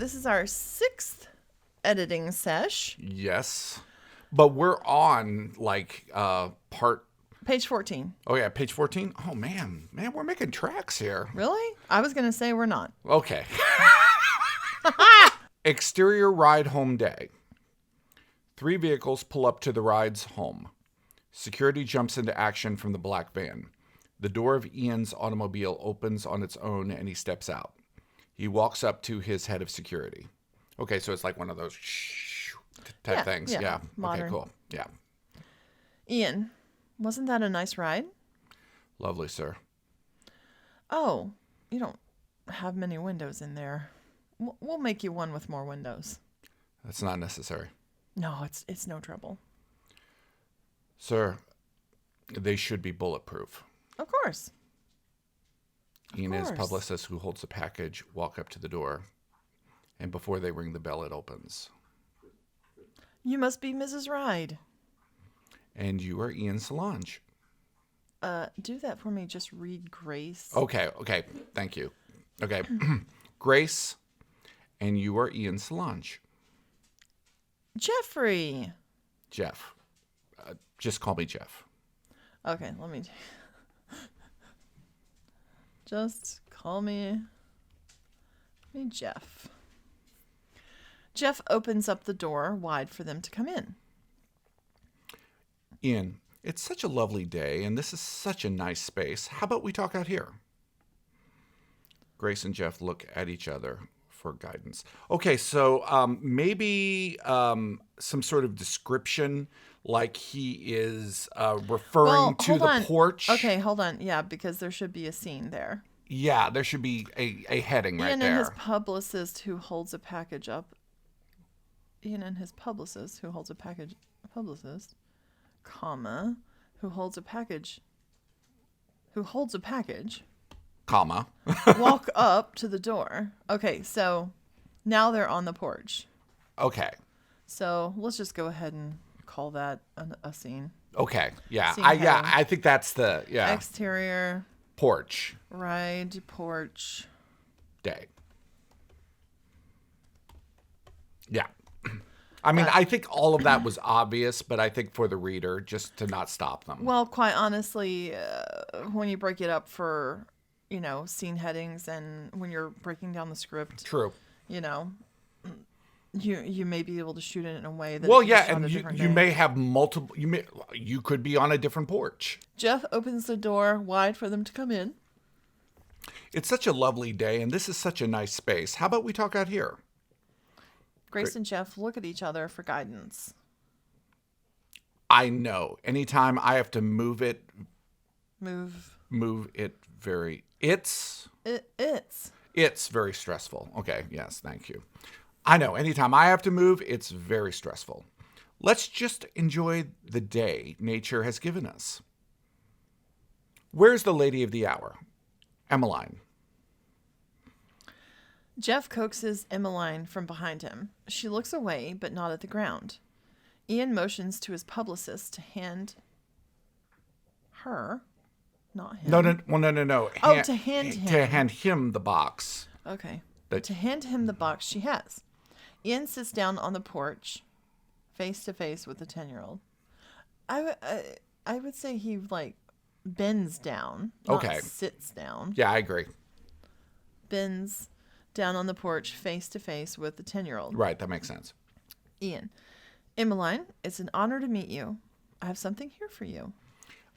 this is our 6th editing sesh. Yes. But we're on, part... Page 14. Oh, yeah, page 14? Oh, man. Man, we're making tracks here. Really? I was going to say we're not. Okay. Exterior ride home day. 3 vehicles pull up to the ride's home. Security jumps into action from the black van. The door of Ian's automobile opens on its own and he steps out. He walks up to his head of security. Okay, so it's like one of those type things. Yeah. Modern. Okay, cool. Yeah. Ian, wasn't that a nice ride? Lovely, sir. Oh, you don't have many windows in there. We'll make you one with more windows. That's not necessary. No, it's no trouble. Sir, they should be bulletproof. Of course. Ian and his publicist, who holds the package, walk up to the door. And before they ring the bell, it opens. You must be Mrs. Ride. And you are Ian Solange. Do that for me. Just read Grace. Okay. Thank you. Okay. Grace, and you are Ian Solange. Jeffrey. Jeff. Just call me Jeff. Okay, let me... Just call me Jeff. Jeff opens up the door wide for them to come in. Ian, it's such a lovely day, and this is such a nice space. How about we talk out here? Grace and Jeff look at each other for guidance. Okay, so maybe some sort of description, like he is referring to the porch. Okay, hold on. Yeah, because there should be a scene there. Yeah, there should be a heading right there. Ian and his publicist who holds a package up. Publicist, comma, who holds a package, comma, walk up to the door. Okay, so now they're on the porch. Okay. So let's just go ahead and call that a scene. Okay. Yeah. I think that's the exterior porch. Ride porch day. Yeah. I mean, I think all of that was obvious, but I think for the reader, just to not stop them. Well, quite honestly, when you break it up for, scene headings and when you're breaking down the script. True. You may be able to shoot it in a way that... Well, yeah, and you may have multiple... You could be on a different porch. Jeff opens the door wide for them to come in. It's such a lovely day, and this is such a nice space. How about we talk out here? Grace and Jeff look at each other for guidance. I know. Anytime I have to move it very... It's very stressful. Okay, yes, thank you. I know. Anytime I have to move, it's very stressful. Let's just enjoy the day nature has given us. Where's the lady of the hour? Emmeline. Jeff coaxes Emmeline from behind him. She looks away, but not at the ground. Ian motions to his publicist to hand her, not him. No. To hand him. To hand him the box. Okay. To hand him the box she has. Ian sits down on the porch, face to face with the 10-year-old. I would say he bends down, not sits down. Yeah, I agree. Bends down on the porch, face to face with the 10-year-old. Right, that makes sense. Ian. Emmeline, it's an honor to meet you. I have something here for you.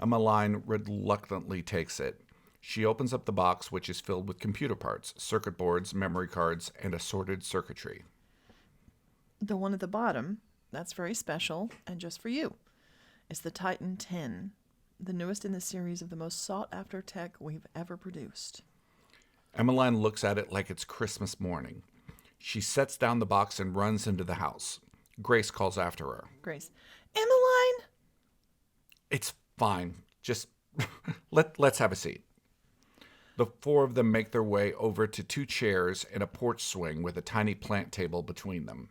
Emmeline reluctantly takes it. She opens up the box, which is filled with computer parts, circuit boards, memory cards, and assorted circuitry. The one at the bottom, that's very special and just for you. It's the Titan 10, the newest in the series of the most sought-after tech we've ever produced. Emmeline looks at it like it's Christmas morning. She sets down the box and runs into the house. Grace calls after her. Grace. Emmeline! It's fine. Just let's have a seat. The 4 of them make their way over to 2 chairs and a porch swing with a tiny plant table between them.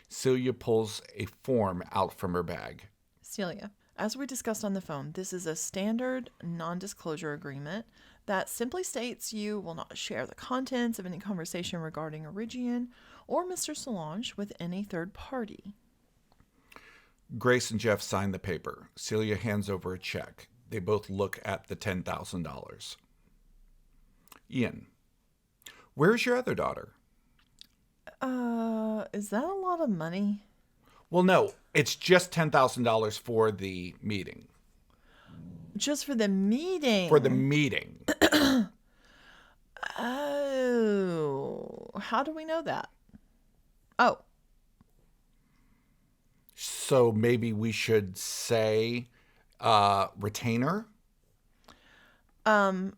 Celia pulls a form out from her bag. Celia. As we discussed on the phone, this is a standard non-disclosure agreement that simply states you will not share the contents of any conversation regarding Origian or Mr. Solange with any third party. Grace and Jeff sign the paper. Celia hands over a check. They both look at the $10,000. Ian, where's your other daughter? Is that a lot of money? Well, no, it's just $10,000 for the meeting. Just for the meeting? For the meeting. Oh, how do we know that? Oh. So maybe we should say retainer? I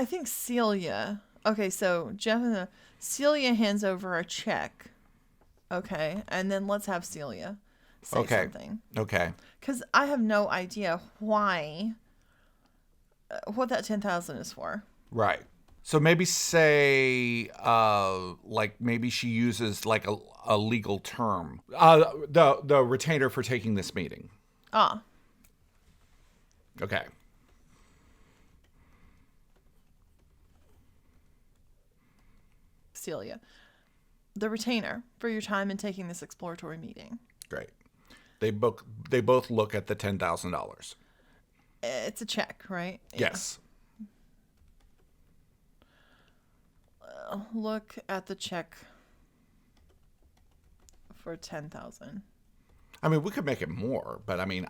think Celia. Okay, so Celia hands over a check. Okay, and then let's have Celia say something. Okay. Because I have no idea why, what that 10,000 is for. Right. So maybe say, like maybe she uses like a legal term. The retainer for taking this meeting. Ah. Okay. Celia, the retainer for your time in taking this exploratory meeting. Great. They both look at the $10,000. It's a check, right? Yes. Look at the check for 10,000. I mean, we could make it more, but I mean,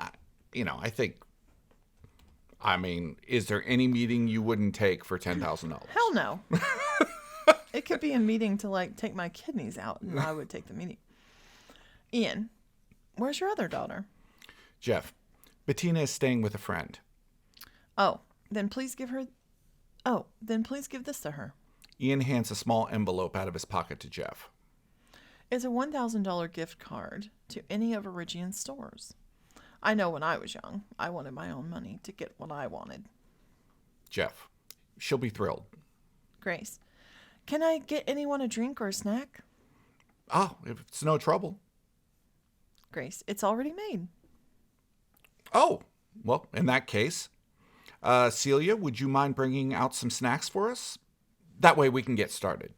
I mean, is there any meeting you wouldn't take for $10,000? Hell no. It could be a meeting to like take my kidneys out, and I would take the meeting. Ian, where's your other daughter? Jeff, Bettina is staying with a friend. Oh, then please give this to her. Ian hands a small envelope out of his pocket to Jeff. It's a $1,000 gift card to any of Origian's stores. I know when I was young, I wanted my own money to get what I wanted. Jeff, she'll be thrilled. Grace, can I get anyone a drink or a snack? Oh, if it's no trouble. Grace, it's already made. Oh, well, in that case, Celia, would you mind bringing out some snacks for us? That way we can get started.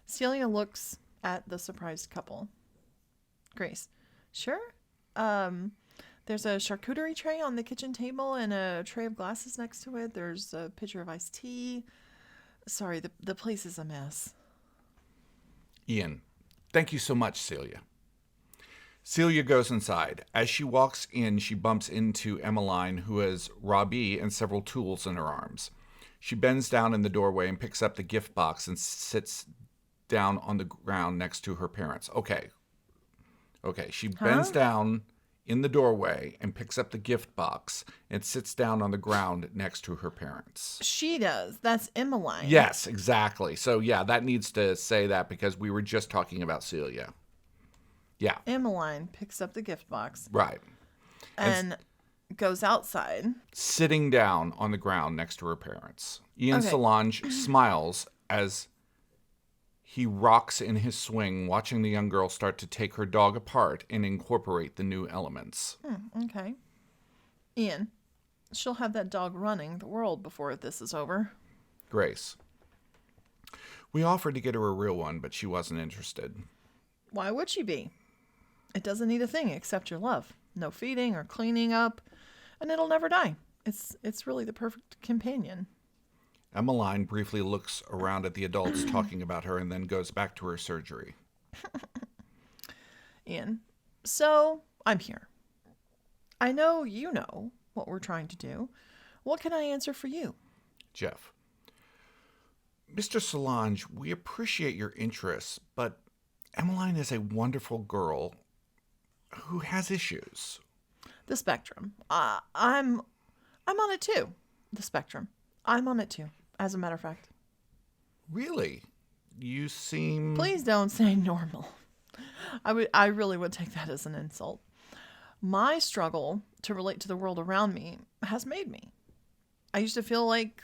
Celia looks at the surprised couple. Grace, sure. There's a charcuterie tray on the kitchen table and a tray of glasses next to it. There's a pitcher of iced tea. Sorry, the place is a mess. Ian, thank you so much, Celia. Celia goes inside. As she walks in, she bumps into Emmeline, who has Robbie and several tools in her arms. She bends down in the doorway and picks up the gift box and sits down on the ground next to her parents. Okay. She bends down in the doorway and picks up the gift box and sits down on the ground next to her parents. She does. That's Emmeline. Yes, exactly. So, yeah, that needs to say that because we were just talking about Celia. Yeah. Emmeline picks up the gift box. Right. And goes outside. Sitting down on the ground next to her parents. Ian Solange smiles as he rocks in his swing, watching the young girl start to take her dog apart and incorporate the new elements. Okay. Ian, she'll have that dog running the world before this is over. Grace. We offered to get her a real one, but she wasn't interested. Why would she be? It doesn't need a thing except your love. No feeding or cleaning up, and it'll never die. It's really the perfect companion. Emmeline briefly looks around at the adults talking about her and then goes back to her surgery. Ian, so I'm here. I know you know what we're trying to do. What can I answer for you? Jeff. Mr. Solange, we appreciate your interest, but Emmeline is a wonderful girl who has issues. The spectrum. I'm on it too. The spectrum. I'm on it too, as a matter of fact. Really? You seem... Please don't say normal. I really would take that as an insult. My struggle to relate to the world around me has made me. I used to feel like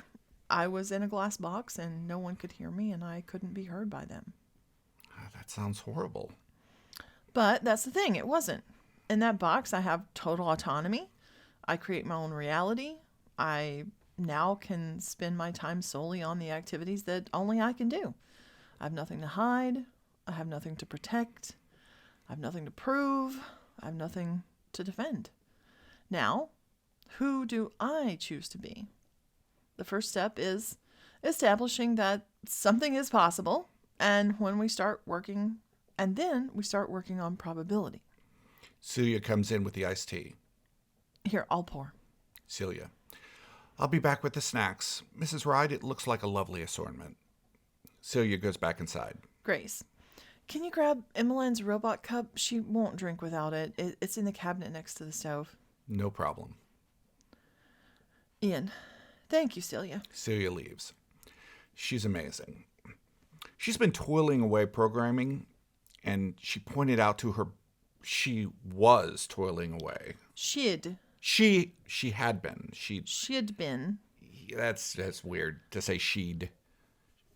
I was in a glass box and no one could hear me and I couldn't be heard by them. That sounds horrible. But that's the thing, it wasn't. In that box, I have total autonomy. I create my own reality. I now can spend my time solely on the activities that only I can do. I have nothing to hide. I have nothing to protect. I have nothing to prove. I have nothing to defend. Now, who do I choose to be? The first step is establishing that something is possible, and then we start working on probability. Celia comes in with the iced tea. Here, I'll pour. Celia, I'll be back with the snacks. Mrs. Ryde, it looks like a lovely assortment. Celia goes back inside. Grace, can you grab Emmeline's robot cup? She won't drink without it. It's in the cabinet next to the stove. No problem. Ian, thank you, Celia. Celia leaves. She's amazing. She's been toiling away programming, and she pointed out to her she was toiling away. She had been. She'd been. That's weird to say she'd.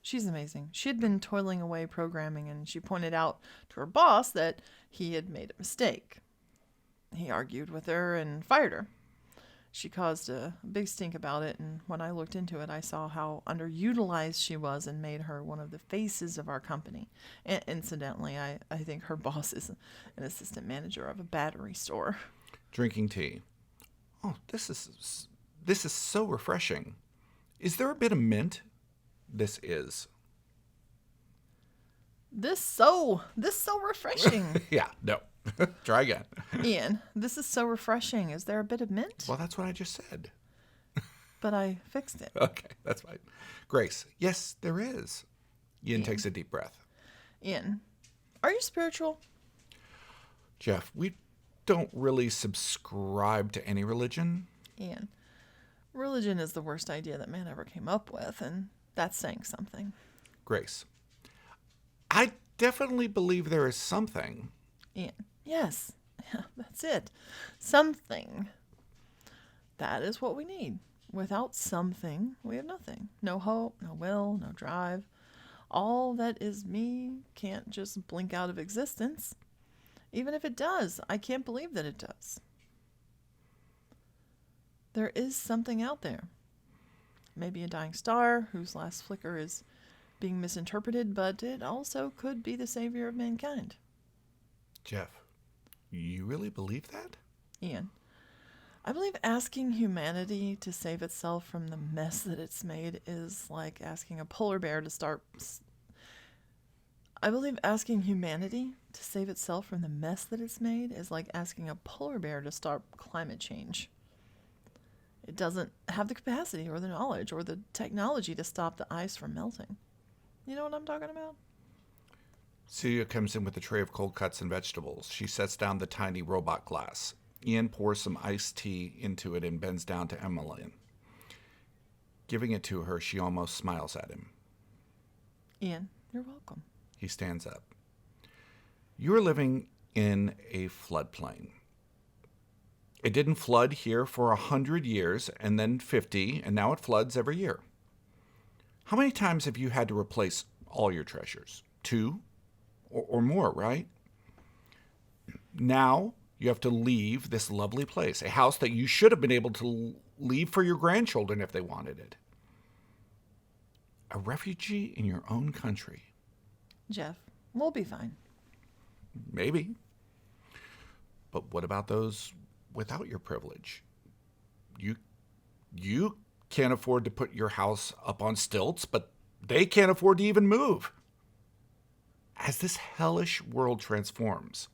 She's amazing. She had been toiling away programming, and she pointed out to her boss that he had made a mistake. He argued with her and fired her. She caused a big stink about it, and when I looked into it, I saw how underutilized she was and made her one of the faces of our company. And incidentally, I think her boss is an assistant manager of a battery store. Drinking tea. Oh, this is so refreshing. Is there a bit of mint? This is. This so refreshing. Yeah, no. Try again. Ian, this is so refreshing. Is there a bit of mint? Well, that's what I just said. But I fixed it. Okay, that's fine. Grace, yes, there is. Ian takes a deep breath. Ian, are you spiritual? Jeff, we don't really subscribe to any religion. Ian, religion is the worst idea that man ever came up with, and that's saying something. Grace, I definitely believe there is something. Ian, yes, that's it. Something. That is what we need. Without something, we have nothing. No hope, no will, no drive. All that is me can't just blink out of existence. Even if it does, I can't believe that it does. There is something out there. Maybe a dying star whose last flicker is being misinterpreted, but it also could be the savior of mankind. Jeff, you really believe that? Ian, I believe asking humanity to save itself from the mess that it's made is like asking a polar bear to start... I believe asking humanity to save itself from the mess that it's made is like asking a polar bear to start climate change. It doesn't have the capacity or the knowledge or the technology to stop the ice from melting. You know what I'm talking about? Celia comes in with a tray of cold cuts and vegetables. She sets down the tiny robot glass. Ian pours some iced tea into it and bends down to Emmeline. Giving it to her, she almost smiles at him. Ian, you're welcome. He stands up. You are living in a floodplain. It didn't flood here for 100 years, and then 50, and now it floods every year. How many times have you had to replace all your treasures? 2 or more, right? Now you have to leave this lovely place, a house that you should have been able to leave for your grandchildren if they wanted it. A refugee in your own country. Jeff, we'll be fine. Maybe. But what about those without your privilege? You can't afford to put your house up on stilts, but they can't afford to even move. As this hellish world transforms,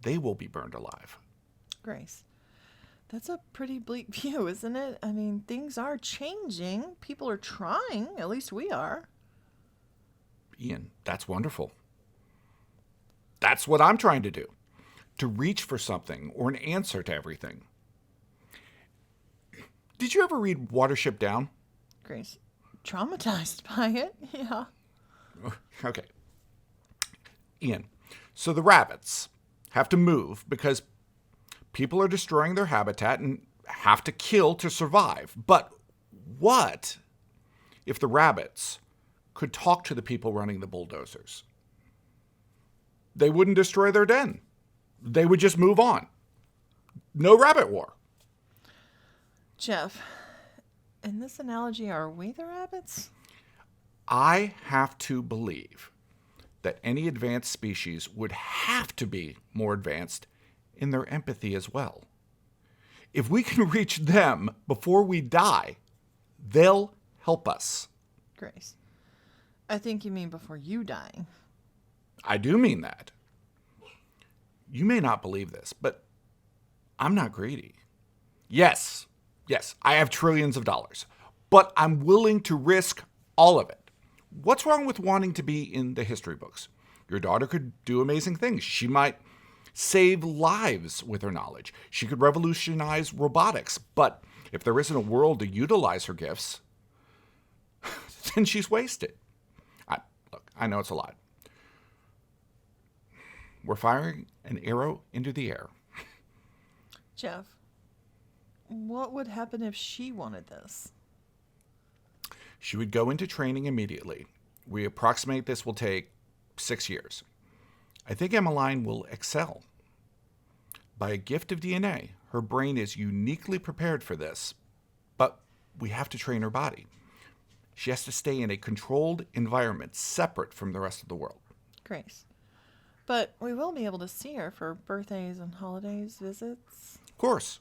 they will be burned alive. Grace, that's a pretty bleak view, isn't it? I mean, things are changing. People are trying. At least we are. Ian, that's wonderful. That's what I'm trying to do. To reach for something or an answer to everything. Did you ever read Watership Down? Grace, traumatized by it? Yeah. Okay. Ian, so the rabbits have to move because people are destroying their habitat and have to kill to survive. But what if the rabbits could talk to the people running the bulldozers? They wouldn't destroy their den. They would just move on. no rabbit war. Jeff, in this analogy, are we the rabbits? I have to believe that any advanced species would have to be more advanced in their empathy as well. If we can reach them before we die, they'll help us. Grace, I think you mean before you die. I do mean that. You may not believe this, but I'm not greedy. Yes, I have trillions of dollars, but I'm willing to risk all of it. What's wrong with wanting to be in the history books? Your daughter could do amazing things. She might save lives with her knowledge. She could revolutionize robotics. But if there isn't a world to utilize her gifts, then she's wasted. Look, I know it's a lot. We're firing an arrow into the air. Jeff, what would happen if she wanted this? She would go into training immediately. We approximate this will take 6 years. I think Emmeline will excel. By a gift of DNA, her brain is uniquely prepared for this, but we have to train her body. She has to stay in a controlled environment separate from the rest of the world. Grace. But we will be able to see her for birthdays and holidays, visits. Of course.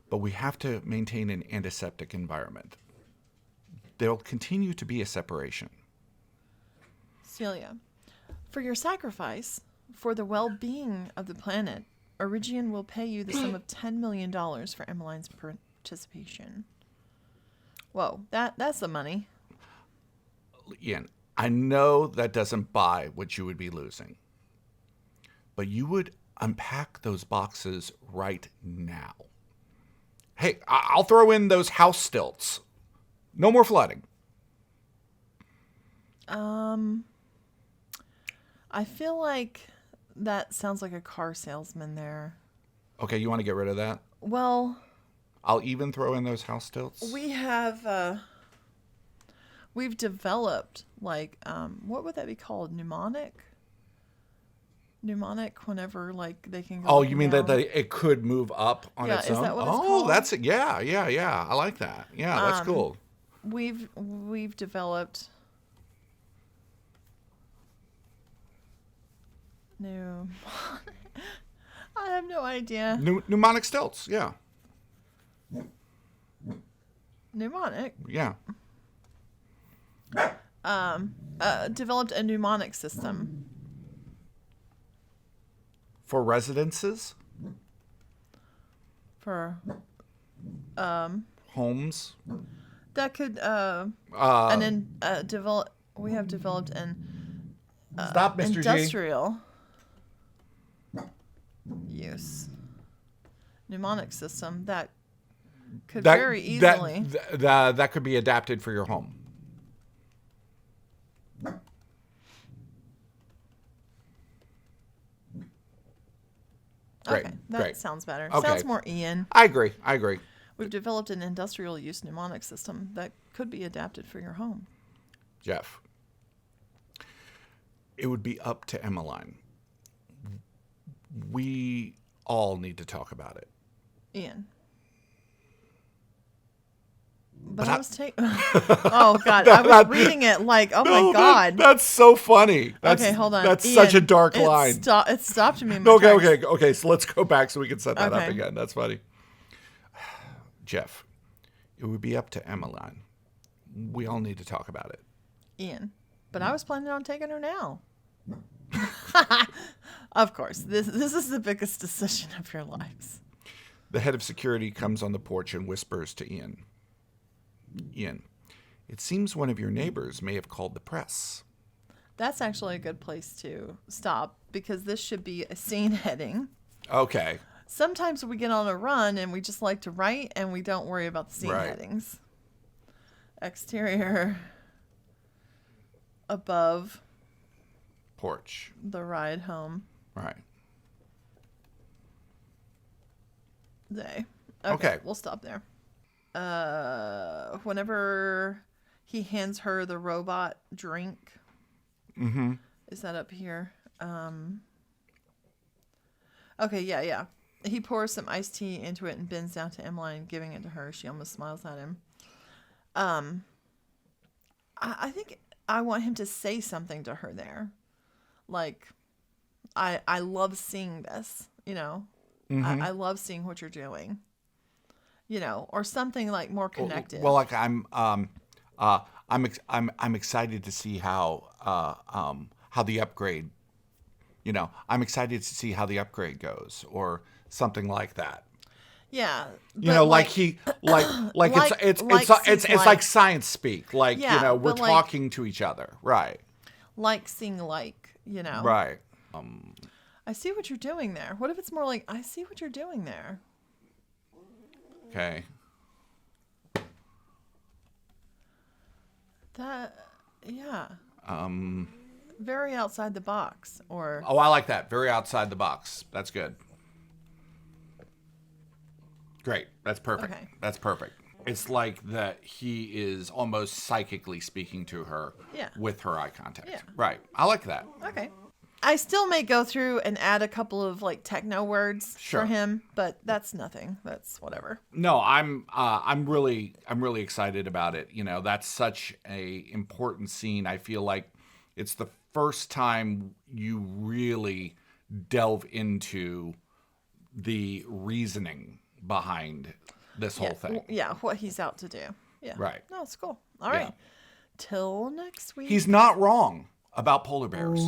But we have to maintain an antiseptic environment. There'll continue to be a separation. Celia, for your sacrifice, for the well-being of the planet, Origian will pay you the sum of $10 million for Emmeline's participation. Whoa, that's the money. Ian, I know that doesn't buy what you would be losing. But you would unpack those boxes right now. Hey, I'll throw in those house stilts. No more flooding. I feel like that sounds like a car salesman there. Okay, you want to get rid of that? Well, I'll even throw in those house stilts. We've developed, like, what would that be called? Pneumonic, whenever, like, they can go Oh, up you and mean down. that it could move up on its own? Is that what it's Oh, called? that's it. Yeah. I like that. Yeah, that's cool. We've developed new. I have no idea. Mnemonic stilts. Yeah. Mnemonic. Yeah. Developed a mnemonic system For residences, for homes. that could develop. We have developed an Stop, Mr. G. industrial use mnemonic system that could very easily. That could be adapted for your home. Great. Okay, that Great. sounds better. Okay. Sounds more Ian. I agree. We've developed an industrial use mnemonic system that could be adapted for your home. Jeff, it would be up to Emmeline. We all need to talk about it. Ian. But I- I was taking. Oh God, I was reading it like, oh my God. That's so funny. Okay, hold on. That's Ian, such a dark line. It stopped me. In my tracks. Okay. So let's go back so we can set that up Okay. again. That's funny. Jeff, it would be up to Emmeline. We all need to talk about it. Ian, but I was planning on taking her now. Of course, this is the biggest decision of your lives. The head of security comes on the porch and whispers to Ian. Ian, it seems one of your neighbors may have called the press. That's actually a good place to stop because this should be a scene heading. Okay. Sometimes we get on a run and we just like to write and we don't worry about the scene Right. headings. Exterior above Porch. the ride home Right. day. Okay. We'll stop there. Whenever he hands her the robot drink, is that up here? Okay, yeah. He pours some iced tea into it and bends down to Emmeline, giving it to her. She almost smiles at him. I think I want him to say something to her there. Like, I love seeing this, you know. I love seeing what you're doing. You know, or something like more connected. Well, like I'm excited to see how the upgrade, you know, I'm excited to see how the upgrade goes, or something like that. Yeah, You know, it's like science speak. Like, Yeah, you know, we're but like- talking to each other, right? like seeing like, you know. Right. I see what you're doing there. What if it's more like, I see what you're doing there? Okay. Yeah. Very outside the box, or Oh, I like that. Very outside the box. That's good. Great. That's perfect. Okay. That's perfect. It's like that he is almost psychically speaking to her with her eye contact. Yeah. Right. I like that. okay. I still may go through and add a couple of like techno words Sure. for him, but that's nothing. That's whatever. No, I'm really excited about it. You know, that's such a important scene. I feel like it's the first time you really delve into the reasoning behind this whole thing. Yeah, what he's out to do. Yeah. Right. No, it's cool. All right. Till next week. He's not wrong about polar bears.